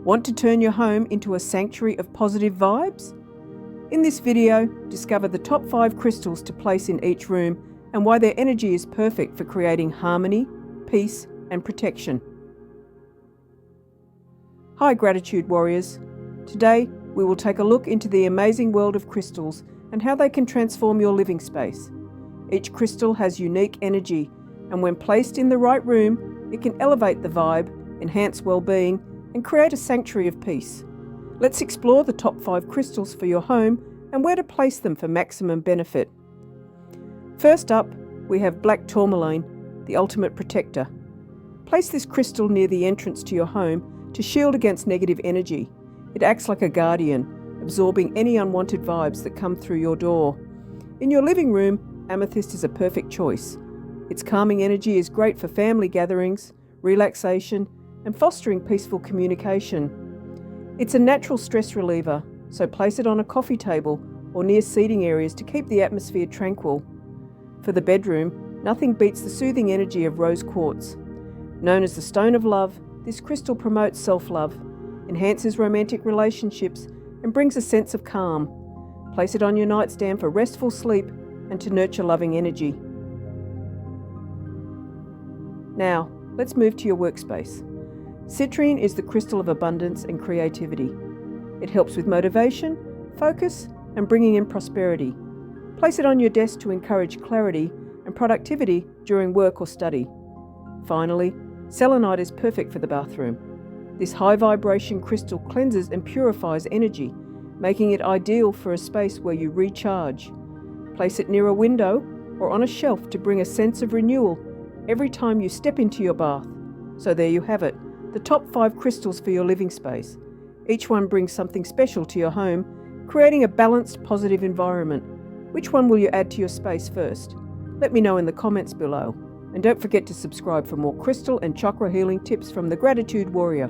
Want to turn your home into a sanctuary of positive vibes? In this video, discover the top 5 crystals to place in each room and why their energy is perfect for creating harmony, peace, and protection. Hi Gratitude Warriors! Today, we will take a look into the amazing world of crystals and how they can transform your living space. Each crystal has unique energy, and when placed in the right room, it can elevate the vibe, enhance well-being, and create a sanctuary of peace. Let's explore the top 5 crystals for your home and where to place them for maximum benefit. First up, we have Black Tourmaline, the ultimate protector. Place this crystal near the entrance to your home to shield against negative energy. It acts like a guardian, absorbing any unwanted vibes that come through your door. In your living room, Amethyst is a perfect choice. Its calming energy is great for family gatherings, relaxation, and fostering peaceful communication. It's a natural stress reliever, so place it on a coffee table or near seating areas to keep the atmosphere tranquil. For the bedroom, nothing beats the soothing energy of Rose Quartz. Known as the Stone of Love, this crystal promotes self-love, enhances romantic relationships, and brings a sense of calm. Place it on your nightstand for restful sleep and to nurture loving energy. Now, let's move to your workspace. Citrine is the crystal of abundance and creativity. It helps with motivation, focus, and bringing in prosperity. Place it on your desk to encourage clarity and productivity during work or study. Finally, Selenite is perfect for the bathroom. This high-vibration crystal cleanses and purifies energy, making it ideal for a space where you recharge. Place it near a window or on a shelf to bring a sense of renewal every time you step into your bath. So there you have it, the top 5 crystals for your living space. Each one brings something special to your home, creating a balanced, positive environment. Which one will you add to your space first? Let me know in the comments below. And don't forget to subscribe for more crystal and chakra healing tips from the Gratitude Warrior.